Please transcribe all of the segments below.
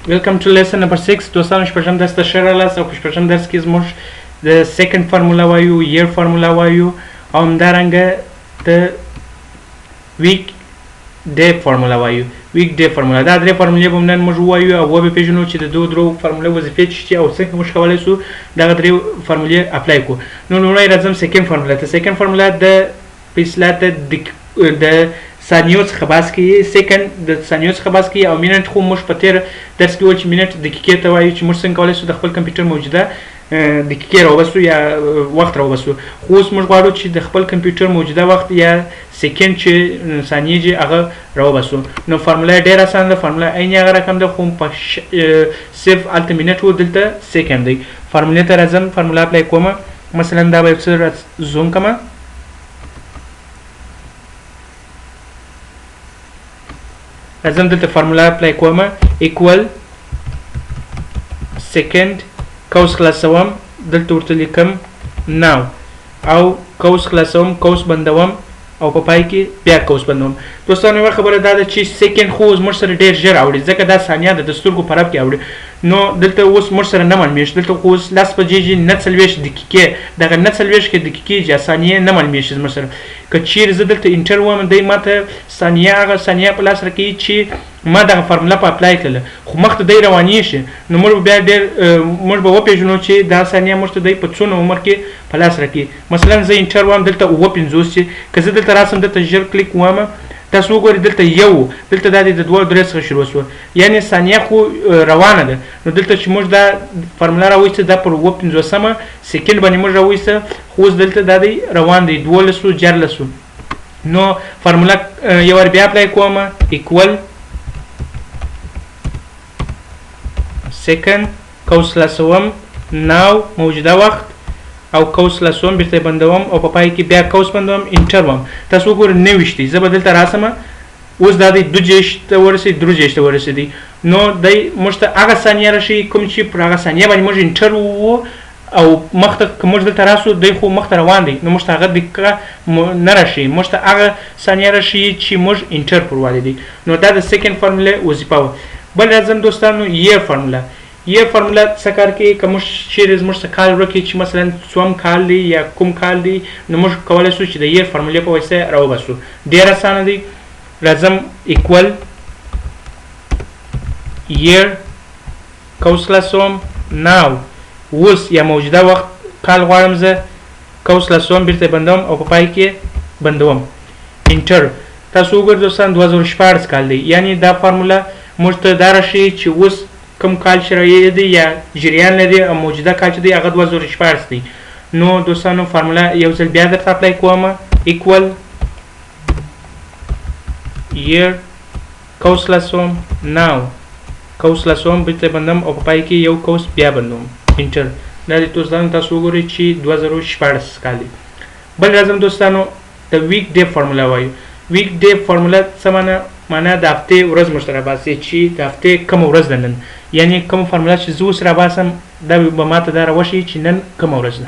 Welcome to lesson number 6. دوستانو شپږم درس ته ښه راغلاست او په شپږم درس کې زموږ د سیکنډ فارمولا وایو، year فارمولا وایو او همدارنګه د ویک ډے فارمولا وایو. ویک ډے فارمولا دا درې فارمولې به نن موږ ووایو او وپېژنو چې د دوو درو فارمولې وظیفې څه دي او څنګه موږ کولی شو دغه درې فارمولې اپلای کړو. نو لومړی راځم سیکنډ فارمولا ته. سیکنډ فارمولا په اصطلاح د ثانیو څخه بحث کوي. سیکنډ د ثانیو څخه بحث کوي او منټ خو موږ په تېر درس کې وویل چې منټ دقیقې ته وایو چې موږ څنګه کولی شو د خپل کمپیوټر موجوده دقیقې راوباسو یا وخت راوباسو. خو اوس موږ غواړو چې د خپل کمپیوټر موجوده وخت یا سیکنډ چې ثانیې چې هغه راوباسو. نو فارمولا ډېره اسانه ده، فارمولا عین هغه رقم ده خو په صرف هلته منټ و دلته سیکنډ دی. فارمولې ته راځم، فارمولا اپلای کومه. مثلا دا به یو څه زوم کړمه. راځم دلته فارمولا اپلای کومه. ایکوال سیکنډ قوس خلاصوم، دلته ورته لیکم ناو او قوس خلاصوم، قوس بندوم او په پای کې بیا قوس بندوم. دوستانو یوه خبره دا ده چې سیکنډ خو زموږ سره ډېر ژر اوړي ځکه دا ثانیه ده، د سترګو په رپ کې اوړي. نو دلته اوس موږ سره نه معلومېږي، دلته خو اوس 10 بجې دي، نه 40 دقیقې، دغه نه 40 دقیقې یا ثانیې نه معلومېږي زموږ سره. که چیرې زه دلته انټر ووایم دی ماته ثانیه هغه ثانیه په لاس راکوي چې ما دغه فارمولا په اپلای کړله خو مخ ته دی روانېږي. نو موږ بیا ډېر موږ به وپېژنو چې دا ثانیه موږ ته دی په څونه عمر کې په لاس راکوي. مثلا زه انټر وایم دلته 59 چې که زه دلته راسم دلته ژر کلیک ووایم تاسو وګورئ دلته یو، دلته دا د دوه درې څخه شروع شوه، یعنې ثانیه خو روانه ده. نو دلته چې موږ دا فارمولا راویسته دا پر 50 سیکنډ باندې موږ راویسته خو اوس دلته دا دی روان دی 12 14. نو فارمولا یو وار بیا اپلای کومه. ایکوال سیکنډ قوس خلاصوم، ناو موجوده وخت او قوس خلاصوم، بیرته بندوم او په پای کې بیا قوس بندوم، انټر وم. تاسو وګورئ 29 زه به دلته راسمه. اوس دا دی 2 ته ورسېد، 3 ته ورسېدی. نو دی موږ ته هغه ثانیه راشي کوم چې پر هغه ثانیه باندې موږ انټر ووو او مخ ته که موږ دلته راسو دی خو مخ ته روان دی. نو موږ ته هغه دقیقه نه راشي، موږ ته هغه ثانیه راشي چې موږ انټر پر والی دی. نو دا د سیکنډ فارمولې وظیفه وه. بل راځم دوستانو year فارمولا. year فارمولا څه کار کوي؟ که موږ چیرې زموږ څه کال ورکړي چې مثلا څوم کال دی یا کوم کال دی نو موږ کولی شو چې د year فارمولې په واسطه راوباسو. ډېر اسانه دی. راځم ایکوال year قوس خلاصوم، ناو اوس یا موجوده وخت کال غواړم زه، قوس خلاصوم، بیرته بندوم او په پای کې بندوم، انټر. تاسو وګورئ دوستان 2014 کال دی، یعنې دا فارمولا موږ ته دا راشي چې اوس کوم کال شرایع دی یا جریان لري او موجوده کال چې دی هغه 2014 دی. نو دوستانو فارمولا یو ځل بیا درته اپلای کومه. ایکوال year قوس خلاصوم، ناو قوس خلاصوم، بیرته بندوم او په پای کې یو قوس بیا بندوم، انټر. دا دی دوستانو تاسو وګورئ چې 2014 کال دی. بل راځم دوستانو د ویک ډے فارمولا وایو. ویک ډے فارمولا څه معنا د هفتې ورځ موږ ته راباسي چې د هفتې کومه ورځ ده نن، یعنې کومه فارمولا چې زه اوس راباسم دا به ماته دا راوښیي چې نن کومه ورځ ده.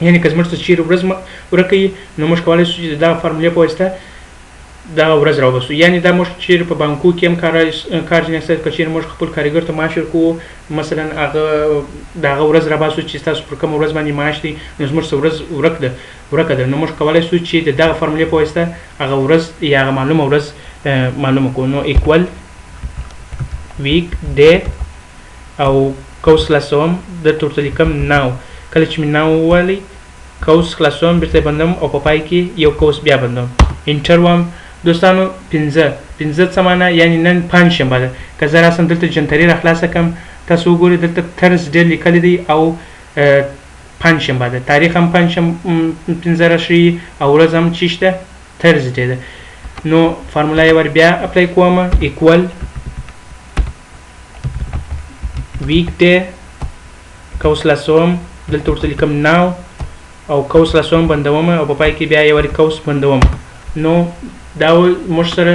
یعنې که زموږ ته چیرې ورځ ورکوي نو موږ کولی شو چې د دغه فارمولې په واسطه دغه ورځ راوباسو. یعنې دا موږ چیرې په بانکو کې هم کار ځینې اکثر که چیرې موږ خپل کارګر ته معاش ورکوو مثلا هغه د هغه ورځ راباسو چې ستاسو پر کومه ورځ باندې معاش دی نو زموږ څه ورځ ورکه ده. نو موږ کولی شو چې د دغه فارمولې په واسطه هغه ورځ یا هغه معلومه ورځ معلومه کړو. نو ایکوال ویک ډے او قوس خلاصوم، دلته ورته لیکم ناو. کله چې مې ناو وویلی قوس خلاصوم، بیرته بندوم او په پای کې یو قوس بیا بندوم، انټر وم. دوستانو 15 څه معنا؟ یعنې نن پنجشنبه ده. که زه راسم دلته جنتري را خلاصه کړم تاسو وګورئ دلته ترزډے لیکلی دی او پنجشنبه ده، تاریخ هم 15 راشي او ورځ هم چې شته ترزډے ده. نو فارمولا یې ور بیا اپلای کومه. ایکوال ویک ډے قوس خلاصوم، دلته ورته لیکم ناو او قوس خلاصوم بندوم او په پای کې بیا یو قوس بندوم. نو دا موږ سره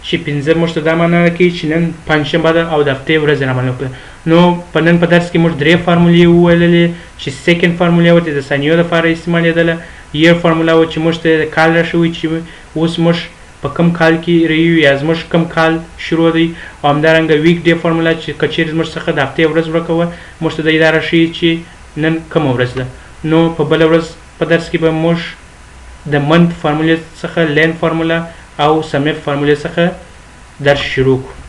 چې 15 موږ ته دا معنا راکوي چې نن پنجشنبه ده او د هفتې ورځ رامعلومه کړه. نو په نن په درس کې موږ 3 فارمولې وویللې چې سیکنډ فارمولا وه د ثانیو لپاره استعمالېدله، year فارمولا وه چې موږ ته د کال راشوي چې اوس موږ په کم کال کې رهیو یا زموږ کم کال شروع دی او همدارنګه ویک ډے فارمولا چې که چیرې زموږ څخه د هفتې ورځ ورکه وه موږ ته دی دا راښیي چې نن کومه ورځ ده. نو په بله ورځ په درس کې به موږ د منت فارمولې څخه لین فارمولا او سمیف فارمولې څخه درس شروع کړو.